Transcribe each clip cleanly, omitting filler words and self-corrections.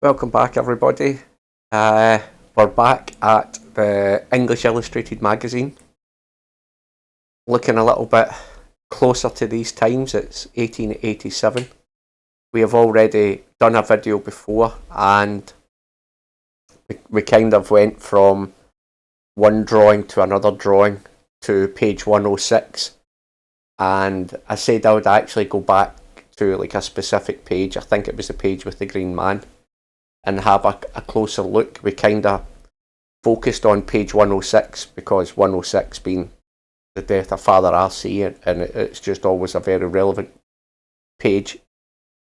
Welcome back, everybody. We're back at the English Illustrated magazine, looking a little bit closer to these times. It's 1887. We have already done a video before, and we kind of went from one drawing to another drawing to page 106, and I said I would actually go back to like a specific page. I think it was the page with the green man, and have a closer look. We kind of focused on page 106 because 106 being the death of Father R.C., and it's just always a very relevant page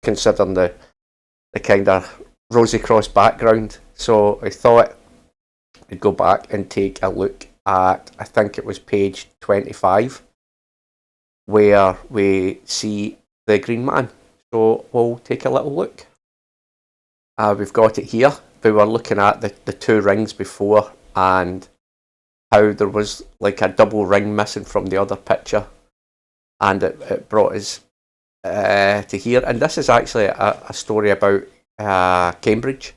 considering the kind of Rosy Cross background. So I thought I'd go back and take a look at, I think it was page 25, where we see the Green Man. So we'll take a little look. We've got it here. We were looking at the two rings before and how there was like a double ring missing from the other picture, and it brought us to here. And this is actually a story about Cambridge.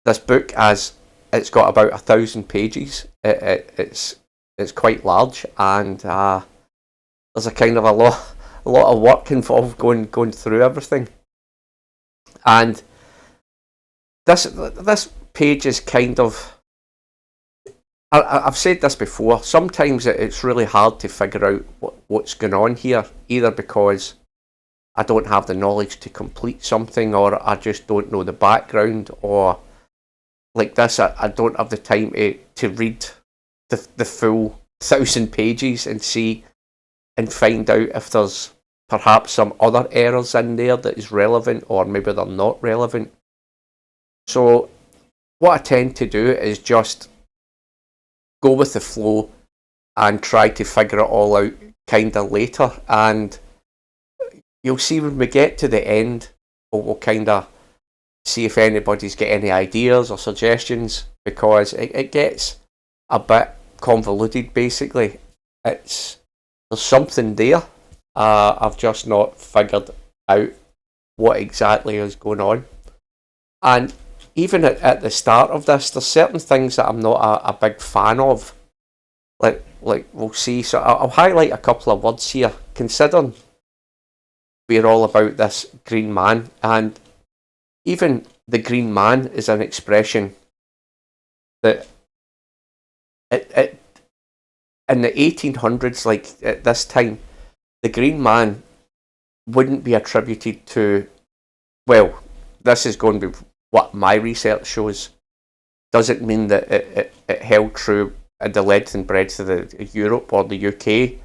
This book, as it's got about 1,000 pages, it's quite large, and there's a kind of a lot of work involved going through everything. And this page is kind of, I've said this before, sometimes it's really hard to figure out what's going on here, either because I don't have the knowledge to complete something, or I just don't know the background, or like this, I don't have the time to read the full 1,000 pages and see and find out if there's perhaps some other errors in there that is relevant, or maybe they're not relevant. So what I tend to do is just go with the flow and try to figure it all out kind of later. And you'll see when we get to the end, we'll kind of see if anybody's got any ideas or suggestions, because it gets a bit convoluted basically. There's something there. I've just not figured out what exactly is going on. And even at the start of this, there's certain things that I'm not a big fan of. Like we'll see. So I'll highlight a couple of words here, considering we're all about this green man, and even the green man is an expression that it in the 1800s, like at this time, the Green Man wouldn't be attributed to, well, this is going to be what my research shows. Doesn't mean that it held true in the length and breadth of the Europe or the UK,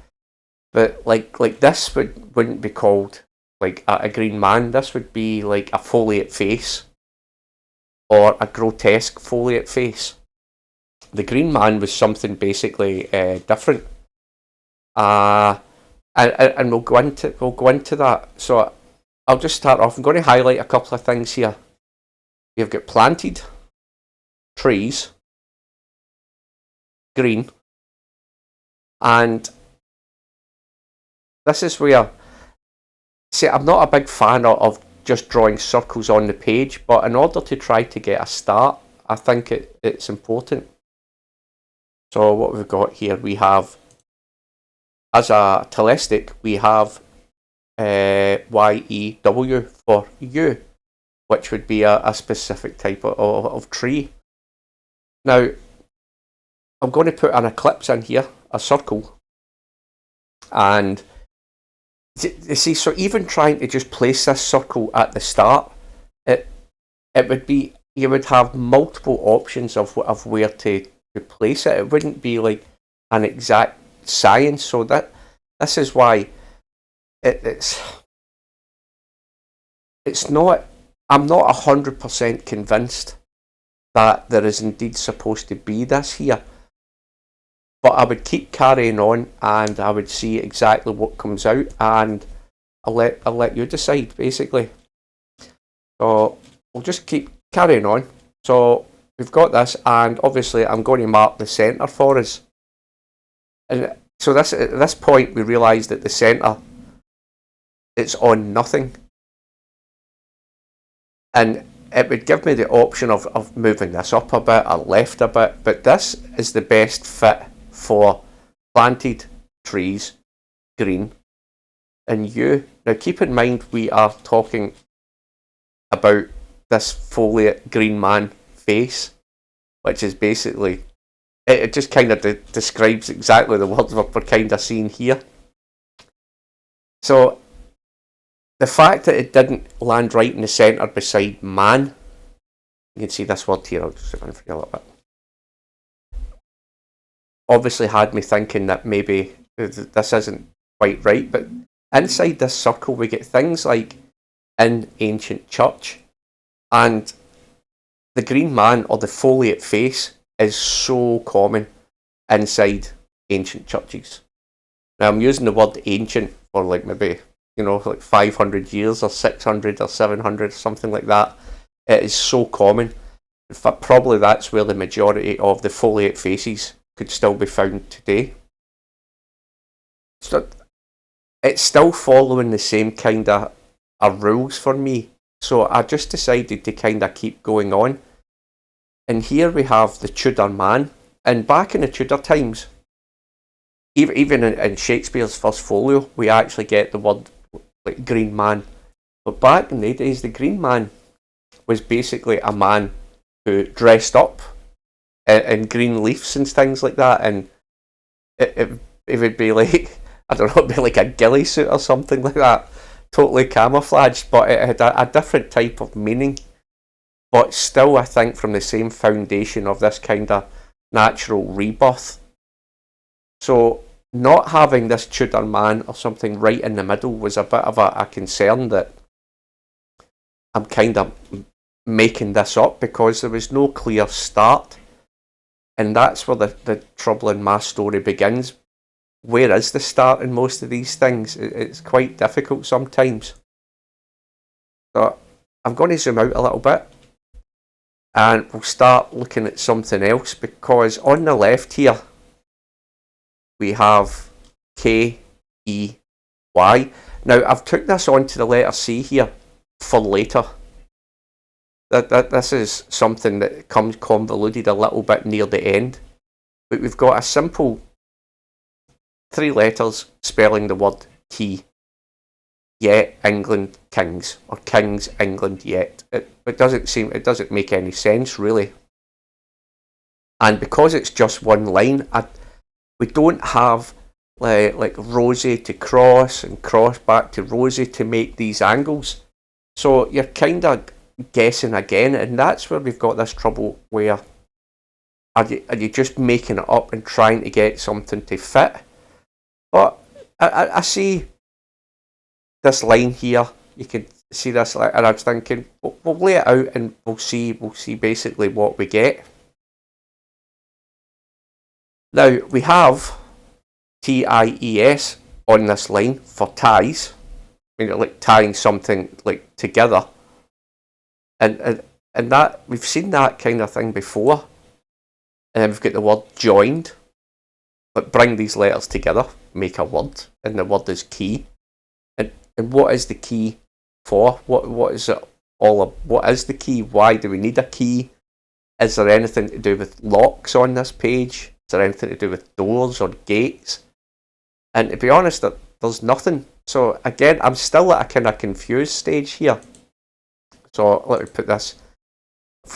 but like this wouldn't be called like a green man. This would be like a foliate face, or a grotesque foliate face. The Green Man was something basically different. And we'll go into that. So I'll just start off. I'm going to highlight a couple of things here. You've got planted trees, green, and this is where, see, I'm not a big fan of just drawing circles on the page, but in order to try to get a start, I think it's important. So what we've got here, we have, as a telistic, we have YEW for U, which would be a specific type of tree. Now, I'm going to put an ellipse in here, a circle, and you see, so even trying to just place this circle at the start, it would be, you would have multiple options of where to place it. It wouldn't be like an exact science. So this is why it's not, I'm not 100% convinced that there is indeed supposed to be this here, but I would keep carrying on and I would see exactly what comes out, and I'll let you decide basically. So we'll just keep carrying on. So we've got this, and obviously I'm going to mark the centre for us. And so at this point we realise that the centre, it's on nothing. And it would give me the option of moving this up a bit or left a bit, but this is the best fit for planted trees, green, and you. Now keep in mind we are talking about this foliate green man face, which is basically, it just kind of describes exactly the words we're kind of seeing here. So the fact that it didn't land right in the centre beside man, you can see this word here, I'll just zoom in for you a little bit, obviously had me thinking that maybe this isn't quite right, but inside this circle we get things like in ancient church, and the green man or the foliate face is so common inside ancient churches. Now I'm using the word ancient for like maybe, like 500 years or 600 or 700, something like that. It is so common. In fact, probably that's where the majority of the foliate faces could still be found today. So it's still following the same kind of rules for me. So I just decided to kind of keep going on. And here we have the Tudor man. And back in the Tudor times, even in Shakespeare's first folio, we actually get the word like green man. But back in the days, the green man was basically a man who dressed up in green leaves and things like that. And it would be like, I don't know, it'd be like a ghillie suit or something like that. Totally camouflaged, but it had a different type of meaning. But still, I think from the same foundation of this kind of natural rebirth. So not having this Tudor man or something right in the middle was a bit of a concern that I'm kind of making this up, because there was no clear start. And that's where the trouble in my story begins. Where is the start in most of these things? It's quite difficult sometimes. So I'm going to zoom out a little bit, and we'll start looking at something else, because on the left here we have K-E-Y. Now I've took this on to the letter C here for later. This is something that comes convoluted a little bit near the end, but we've got a simple 3 letters spelling the word key. Yet England Kings, or Kings England Yet. It doesn't make any sense really. And because it's just one line, we don't have like Rosie to cross and cross back to Rosie to make these angles. So you're kind of guessing again, and that's where we've got this trouble where are you just making it up and trying to get something to fit? But I see this line here, you can see this, and I was thinking, we'll lay it out and we'll see basically what we get. Now we have TIES on this line for ties. I mean, like tying something like together, and that we've seen that kind of thing before. And then we've got the word joined, but bring these letters together, make a word, and the word is key. And what is the key for? What is it all of? What is the key? Why do we need a key? Is there anything to do with locks on this page? Is there anything to do with doors or gates? And to be honest, there's nothing. So again, I'm still at a kind of confused stage here. So let me put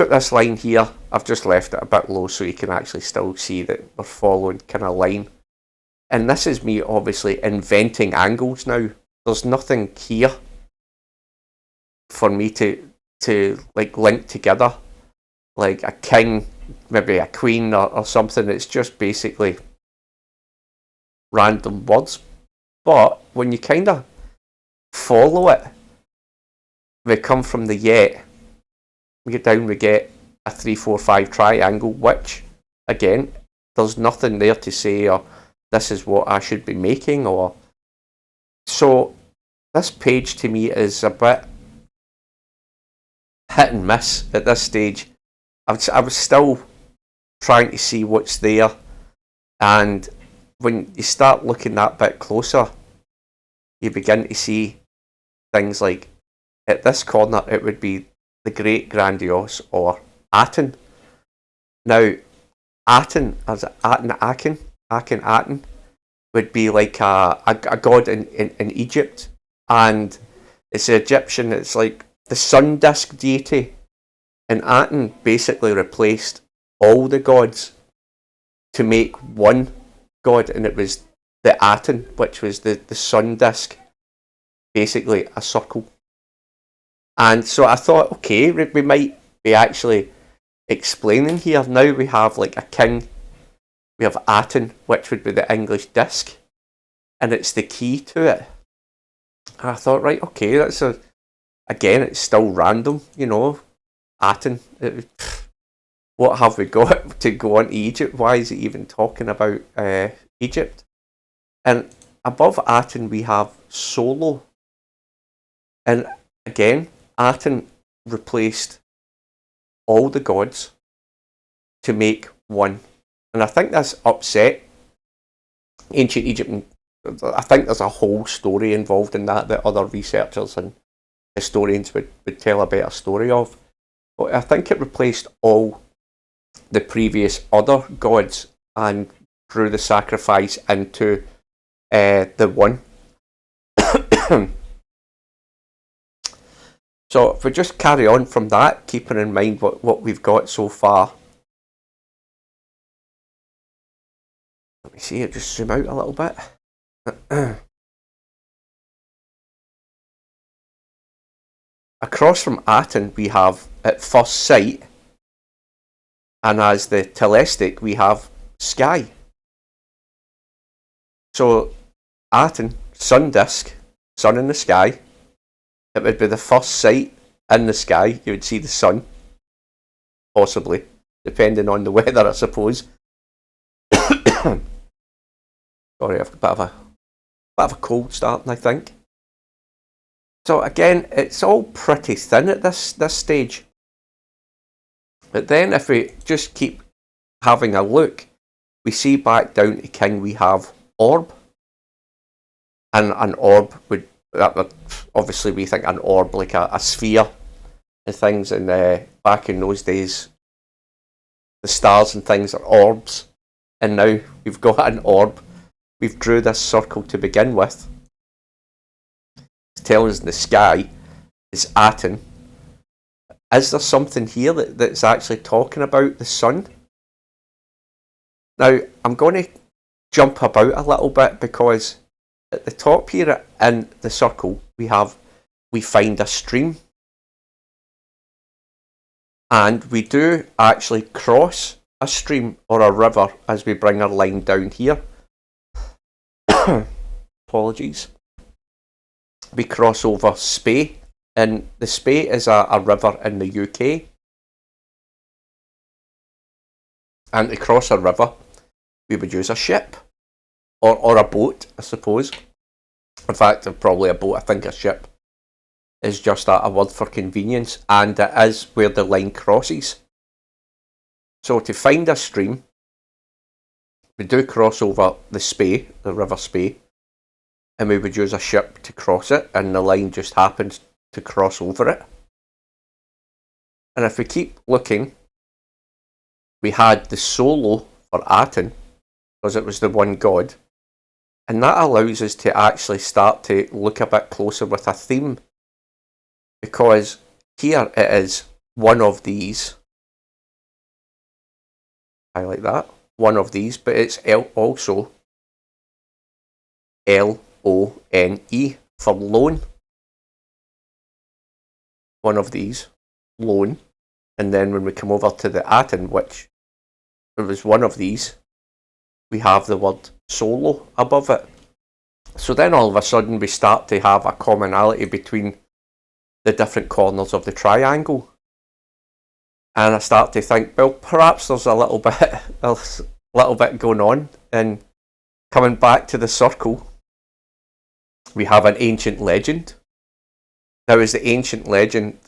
this line here. I've just left it a bit low so you can actually still see that we're following kind of line. And this is me obviously inventing angles now. There's nothing here for me to like link together, like a king, maybe a queen or something. It's just basically random words. But when you kind of follow it, we come from the yet, we get down, we get a 3, 4, 5 triangle, which again, there's nothing there to say, or this is what I should be making, or so this page to me is a bit hit and miss at this stage. I was still trying to see what's there, and when you start looking that bit closer, you begin to see things like at this corner it would be the great grandiose, or Aten. Now, Aten, as Aten would be like a god in Egypt, and it's the Egyptian. It's like the sun disk deity, and Aten basically replaced all the gods to make one god, and it was the Aten, which was the sun disk, basically a circle. And so I thought, okay, we might be actually explaining here. Now we have like a king, we have Aten, which would be the English disc, and it's the key to it. And I thought, right, okay, again, it's still random, Aten. What have we got to go on to Egypt? Why is it even talking about Egypt? And above Aten we have Solo. And again, Aten replaced all the gods to make one. And I think that's upset ancient Egypt. I think there's a whole story involved in that other researchers and historians would tell a better story of. But I think it replaced all the previous other gods and drew the sacrifice into the one. So if we just carry on from that, keeping in mind what we've got so far. Let me see it, just zoom out a little bit. Across from Aten we have at first sight, and as the telestic we have sky. So Aten, sun disk, sun in the sky. It would be the first sight in the sky. You would see the sun, possibly, depending on the weather, I suppose. Sorry, I've got a bit of a cold starting, I think. So again, it's all pretty thin at this stage. But then if we just keep having a look, we see back down to king we have orb. And an orb would, obviously we think an orb like a sphere and things, and back in those days the stars and things are orbs, and now we've got an orb. We've drew this circle to begin with. It's telling us the sky is Aten. Is there something here that's actually talking about the sun? Now I'm going to jump about a little bit, because at the top here in the circle we find a stream, and we do actually cross a stream or a river as we bring our line down here. Apologies. We cross over Spey, and the Spey is a river in the UK, and to cross a river we would use a ship. Or a boat, I suppose. In fact, probably a boat. I think a ship is just a word for convenience, and it is where the line crosses. So to find a stream, we do cross over the Spey, the River Spey, and we would use a ship to cross it, and the line just happens to cross over it. And if we keep looking, we had the Solo for Aten, because it was the one god. And that allows us to actually start to look a bit closer with a theme, because here it is one of these. Highlight that. One of these, but it's also L-O-N-E for lone. One of these, lone. And then when we come over to the Aten, which there was one of these, we have the word solo above it. So then all of a sudden we start to have a commonality between the different corners of the triangle. And I start to think, well, perhaps there's a little bit going on. And coming back to the circle, we have an ancient legend. Now, is the ancient legend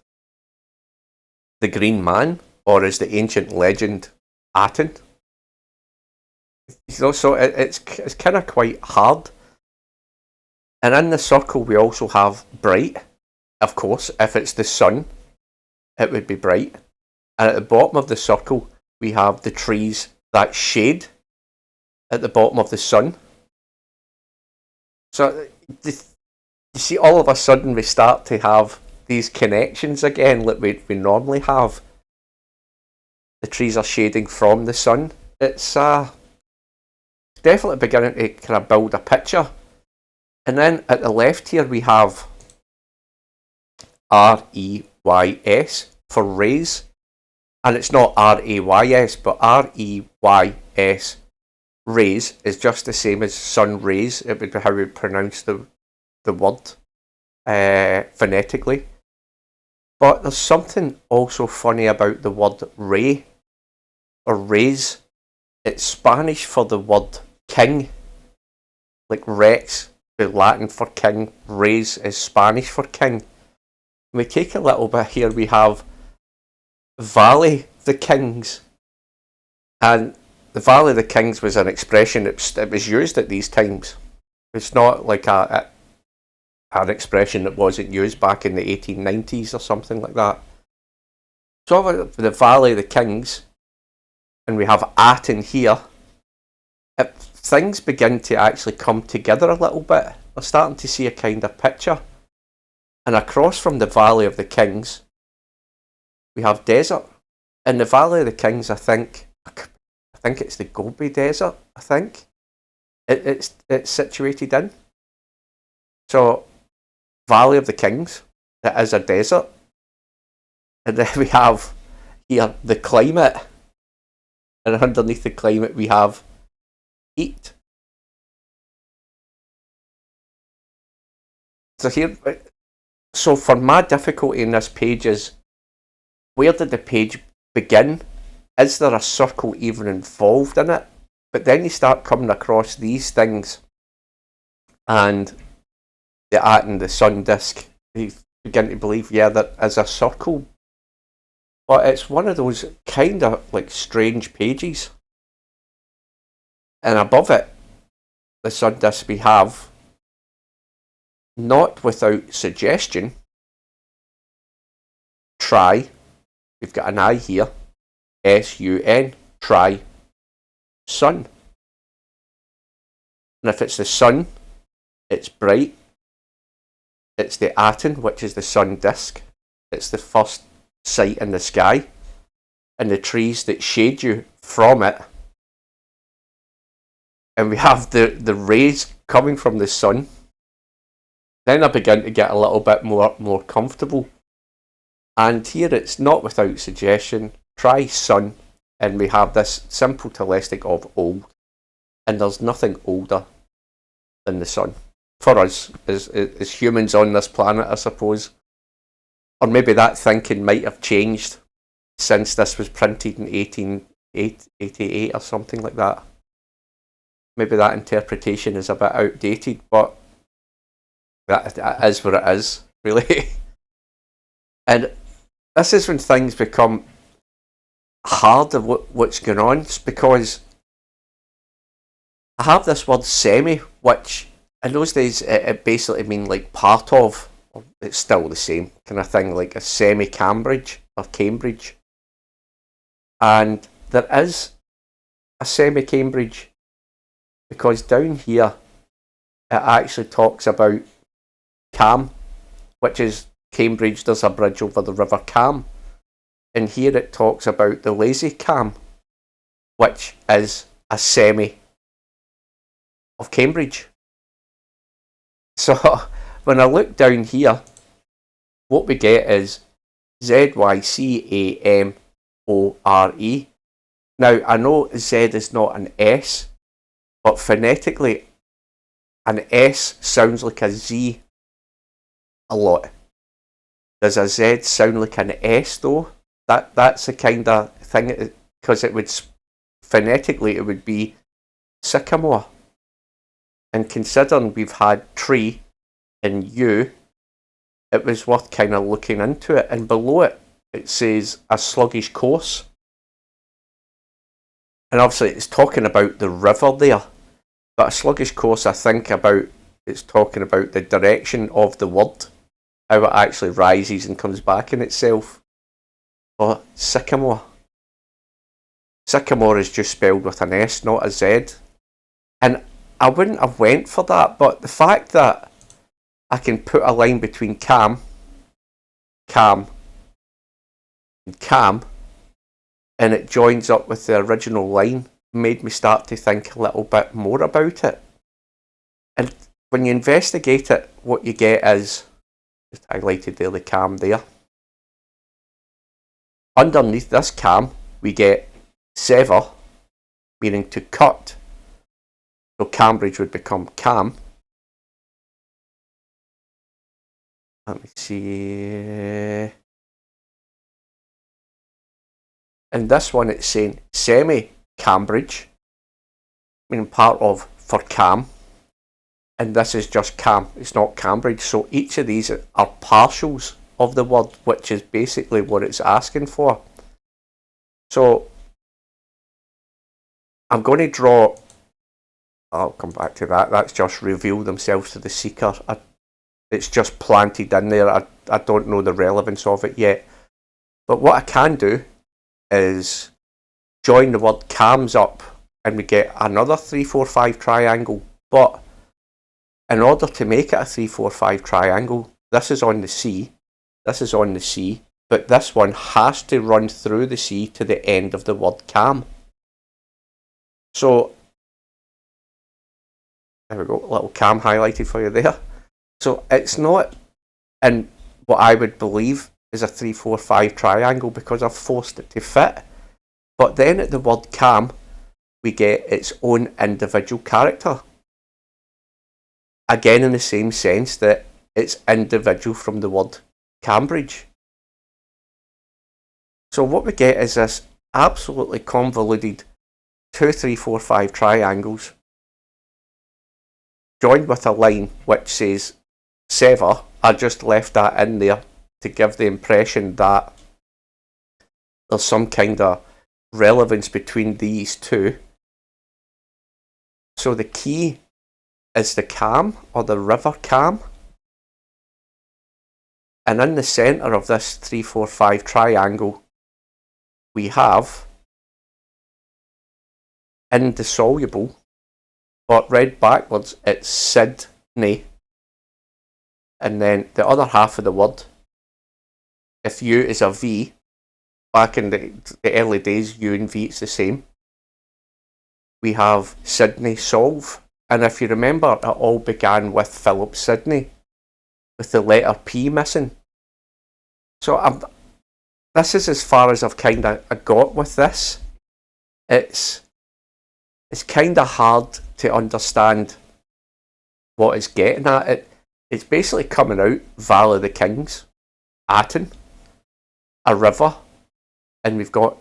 the Green Man, or is the ancient legend Aten? So it's kind of quite hard. And in the circle we also have bright, of course, if it's the sun. it would be bright. And at the bottom of the circle, we have the trees that shade at the bottom of the sun. So you see, all of a sudden we start to have these connections again that we normally have. The trees are shading from the sun. It's definitely beginning to kind of build a picture. And then at the left here we have REYS for rays. And it's not RAYS, but REYS. Rays is just the same as sun rays. It would be how we pronounce the word phonetically. But there's something also funny about the word ray or rays. It's Spanish for the word king. Like rex, the Latin for king. Rays is Spanish for king. We take a little bit here. We have Valley the Kings. And the Valley of the Kings was an expression that was used at these times. It's not like an expression that wasn't used back in the 1890s or something like that. So the Valley of the Kings, and we have Aten here, things begin to actually come together a little bit. We're starting to see a kind of picture. And across from the Valley of the Kings, we have desert. In the Valley of the Kings, I think it's the Gobi Desert, I think. It's situated in. So, Valley of the Kings, it is a desert. And then we have here the climate. And underneath the climate we have heat. So for my difficulty in this page is, where did the page begin? Is there a circle even involved in it? But then you start coming across these things, and the Aten, the sun disk, you begin to believe, yeah, there is a circle. But it's one of those kind of like strange pages. And above it, the sun disk, we have, not without suggestion, try, we've got an I here, SUN, try, sun. And if it's the sun, it's bright. It's the Aten, which is the sun disk. It's the first sight in the sky. And the trees that shade you from it. And we have the rays coming from the sun. Then I begin to get a little bit more comfortable. And here it's not without suggestion. Try sun. And we have this simple telastic of old. And there's nothing older than the sun. For us, as humans on this planet, I suppose. Or maybe that thinking might have changed since this was printed in 1888 or something like that. Maybe that interpretation is a bit outdated, but that is what it is, really. And this is when things become hard of what's going on. It's because I have this word semi, which in those days it basically means like part of, or it's still the same kind of thing, like a semi-Cambridge or Cambridge. And there is a semi-Cambridge because down here it actually talks about Cam, which is Cambridge. There's a bridge over the River Cam. And here it talks about the Lazy Cam, which is a semi of Cambridge. So when I look down here, what we get is ZYCAMORE. Now, I know Z is not an S, but phonetically, an S sounds like a Z a lot. Does a Z sound like an S though? That's the kind of thing, because it would, phonetically, it would be sycamore. And considering we've had tree and U, it was worth kind of looking into it. And below it, it says a sluggish course. And obviously it's talking about the river there. But a sluggish course, I think about, it's talking about the direction of the word, how it actually rises and comes back in itself. or Sycamore. Sycamore is just spelled with an S, not a Z. And I wouldn't have went for that, but the fact that I can put a line between cam, cam, and cam, and it joins up with the original line, made me start to think a little bit more about it. And when you investigate it, what you get is, just highlighted there, the cam there. Underneath this cam, we get sever, meaning to cut. So Cambridge would become cam. Let me see. And this one it's saying semi-Cambridge, meaning part of for cam. And this is just cam, it's not Cambridge. So each of these are partials of the word, which is basically what it's asking for. So I'm going to draw, I'll come back to that, that's just reveal themselves to the seeker. It's just planted in there. I don't know the relevance of it yet. But what I can do is join the word cams up and we get another 3, 4, 5 triangle. But in order to make it a 3, 4, 5 triangle, this is on the C, this is on the C, but this one has to run through the C to the end of the word cam. So, there we go, a little cam highlighted for you there. So it's not in what I would believe is a 3, 4, 5 triangle because I've forced it to fit. But then at the word cam, we get its own individual character. Again, in the same sense that it's individual from the word Cambridge. So what we get is this absolutely convoluted 2, 3, 4, 5 triangles joined with a line which says sever. I just left that in there to give the impression that there's some kind of relevance between these two. So the key is the cam, or the river cam. And in the centre of this 3, 4, 5 triangle, we have indissoluble, but read backwards, it's Sydney. And then the other half of the word, if U is a V, back in the early days, U and V, it's the same. We have Sydney solve. And if you remember, it all began with Philip Sidney, with the letter P missing. So this is as far as I've kind of got with this. It's kind of hard to understand what it's getting at. It's basically coming out Valley of the Kings, Aton, a river, and we've got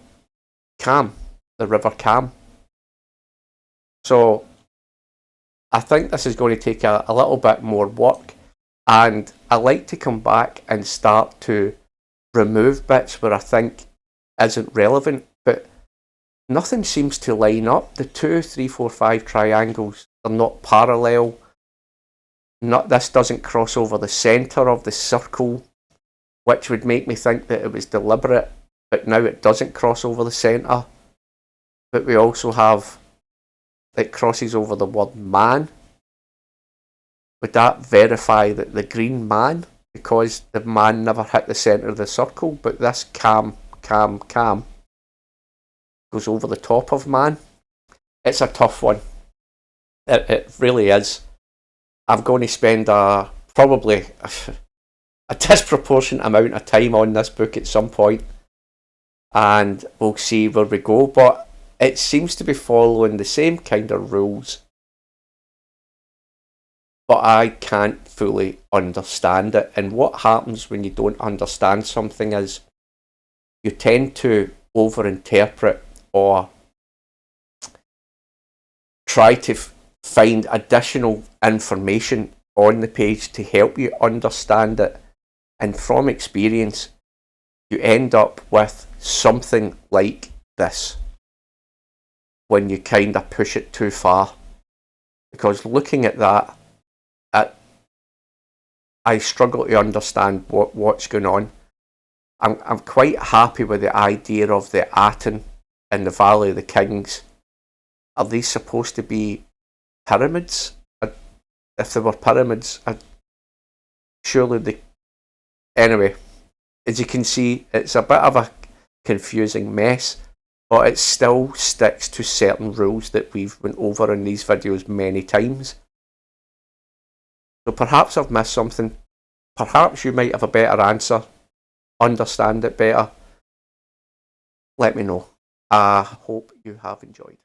Cam, the River Cam. So I think this is going to take a little bit more work, and I like to come back and start to remove bits where I think isn't relevant, but nothing seems to line up. The 2, 3, 4, 5 triangles are not parallel. This doesn't cross over the centre of the circle, which would make me think that it was deliberate, but now it doesn't cross over the centre. But we also have, it crosses over the word man. Would that verify that the green man, because the man never hit the centre of the circle, but this cam goes over the top of man? It's a tough one. It really is. I'm going to spend probably a disproportionate amount of time on this book at some point, and we'll see where we go. But it seems to be following the same kind of rules, but I can't fully understand it. And what happens when you don't understand something is you tend to overinterpret or try to find additional information on the page to help you understand it. And from experience, you end up with something like this when you kind of push it too far. Because looking at that, I struggle to understand what's going on. I'm quite happy with the idea of the Aten in the Valley of the Kings. Are these supposed to be pyramids? If they were pyramids, surely they... Anyway, as you can see, it's a bit of a confusing mess, but it still sticks to certain rules that we've went over in these videos many times. So perhaps I've missed something. Perhaps you might have a better answer, understand it better. Let me know. I hope you have enjoyed.